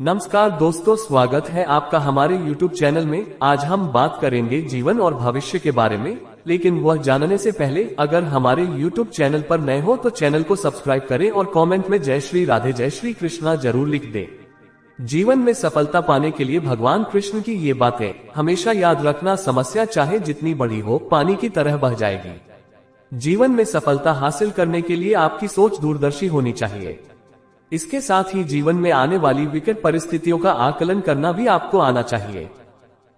नमस्कार दोस्तों, स्वागत है आपका हमारे YouTube चैनल में। आज हम बात करेंगे जीवन और भविष्य के बारे में, लेकिन वह जानने से पहले अगर हमारे YouTube चैनल पर नए हो तो चैनल को सब्सक्राइब करें और कमेंट में जय श्री राधे जय श्री कृष्णा जरूर लिख दें। जीवन में सफलता पाने के लिए भगवान कृष्ण की ये बातें हमेशा याद रखना, समस्या चाहे जितनी बड़ी हो पानी की तरह बह जाएगी। जीवन में सफलता हासिल करने के लिए आपकी सोच दूरदर्शी होनी चाहिए। इसके साथ ही जीवन में आने वाली विकट परिस्थितियों का आकलन करना भी आपको आना चाहिए।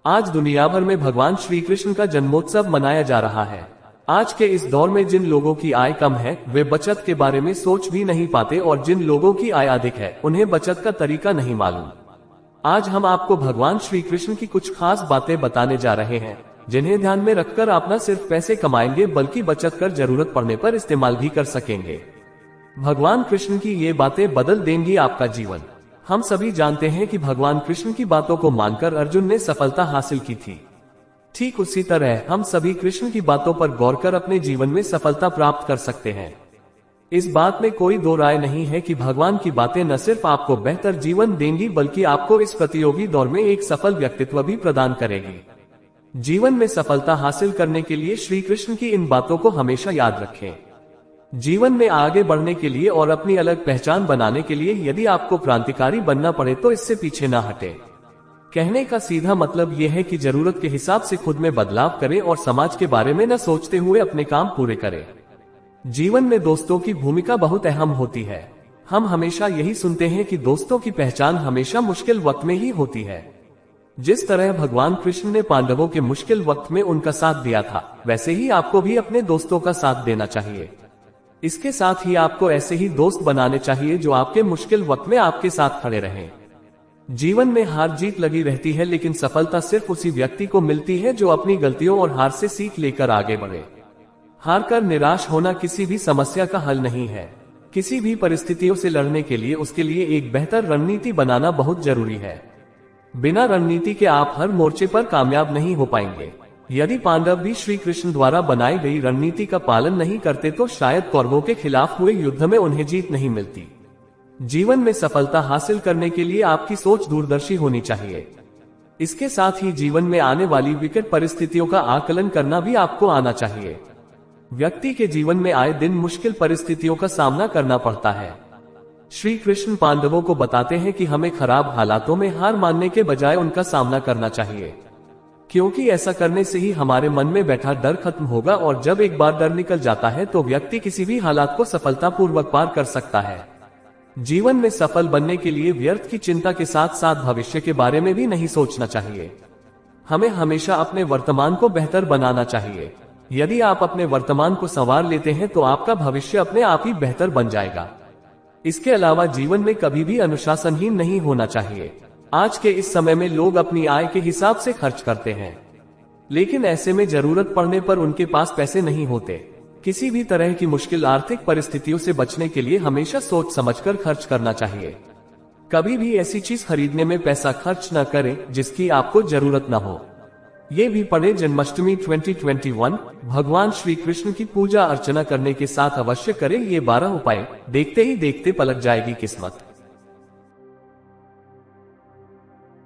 आज दुनिया भर में भगवान श्री कृष्ण का जन्मोत्सव मनाया जा रहा है। आज के इस दौर में जिन लोगों की आय कम है वे बचत के बारे में सोच भी नहीं पाते, और जिन लोगों की आय अधिक है उन्हें बचत का तरीका नहीं मालूम। आज हम आपको भगवान श्री कृष्ण की कुछ खास बातें बताने जा रहे हैं, जिन्हें ध्यान में रखकर आप न सिर्फ पैसे कमाएंगे बल्कि बचत कर जरूरत पड़ने पर इस्तेमाल भी कर सकेंगे। भगवान कृष्ण की ये बातें बदल देंगी आपका जीवन। हम सभी जानते हैं कि भगवान कृष्ण की बातों को मानकर अर्जुन ने सफलता हासिल की थी। ठीक उसी तरह हम सभी कृष्ण की बातों पर गौर कर अपने जीवन में सफलता प्राप्त कर सकते हैं। इस बात में कोई दो राय नहीं है कि भगवान की बातें न सिर्फ आपको बेहतर जीवन देंगी बल्कि आपको इस प्रतियोगी दौर में एक सफल व्यक्तित्व भी प्रदान करेगी। जीवन में सफलता हासिल करने के लिए श्री कृष्ण की इन बातों को हमेशा याद रखें। जीवन में आगे बढ़ने के लिए और अपनी अलग पहचान बनाने के लिए यदि आपको क्रांतिकारी बनना पड़े तो इससे पीछे ना हटे। कहने का सीधा मतलब यह है कि जरूरत के हिसाब से खुद में बदलाव करें और समाज के बारे में न सोचते हुए अपने काम पूरे करें। जीवन में दोस्तों की भूमिका बहुत अहम होती है। हम हमेशा यही सुनते हैं कि दोस्तों की पहचान हमेशा मुश्किल वक्त में ही होती है। जिस तरह भगवान कृष्ण ने पांडवों के मुश्किल वक्त में उनका साथ दिया था, वैसे ही आपको भी अपने दोस्तों का साथ देना चाहिए। इसके साथ ही आपको ऐसे ही दोस्त बनाने चाहिए जो आपके मुश्किल वक्त में आपके साथ खड़े रहें। जीवन में हार जीत लगी रहती है, लेकिन सफलता सिर्फ उसी व्यक्ति को मिलती है जो अपनी गलतियों और हार से सीख लेकर आगे बढ़े। हार कर निराश होना किसी भी समस्या का हल नहीं है। किसी भी परिस्थितियों से लड़ने के लिए उसके लिए एक बेहतर रणनीति बनाना बहुत जरूरी है। बिना रणनीति के आप हर मोर्चे पर कामयाब नहीं हो पाएंगे। यदि पांडव भी श्री कृष्ण द्वारा बनाई गई रणनीति का पालन नहीं करते तो शायद कौरवों के खिलाफ हुए युद्ध में उन्हें जीत नहीं मिलती। जीवन में सफलता हासिल करने के लिए आपकी सोच दूरदर्शी होनी चाहिए। इसके साथ ही जीवन में आने वाली विकट परिस्थितियों का आकलन करना भी आपको आना चाहिए। व्यक्ति के जीवन में आए दिन मुश्किल परिस्थितियों का सामना करना पड़ता है। श्री कृष्ण पांडवों को बताते हैं कि हमें खराब हालातों में हार मानने के बजाय उनका सामना करना चाहिए, क्योंकि ऐसा करने से ही हमारे मन में बैठा डर खत्म होगा, और जब एक बार डर निकल जाता है तो व्यक्ति किसी भी हालात को सफलतापूर्वक पार कर सकता है। जीवन में सफल बनने के लिए व्यर्थ की चिंता के साथ साथ भविष्य के बारे में भी नहीं सोचना चाहिए। हमें हमेशा अपने वर्तमान को बेहतर बनाना चाहिए। यदि आप अपने वर्तमान को संवार लेते हैं तो आपका भविष्य अपने आप ही बेहतर बन जाएगा। इसके अलावा जीवन में कभी भी अनुशासनहीन नहीं होना चाहिए। आज के इस समय में लोग अपनी आय के हिसाब से खर्च करते हैं, लेकिन ऐसे में जरूरत पड़ने पर उनके पास पैसे नहीं होते। किसी भी तरह की मुश्किल आर्थिक परिस्थितियों से बचने के लिए हमेशा सोच समझकर खर्च करना चाहिए। कभी भी ऐसी चीज खरीदने में पैसा खर्च न करें जिसकी आपको जरूरत न हो। ये भी पढ़े जन्माष्टमी 2021 भगवान श्री कृष्ण की पूजा अर्चना करने के साथ अवश्य करें ये 12 उपाय। देखते ही देखते पलट जाएगी किस्मत।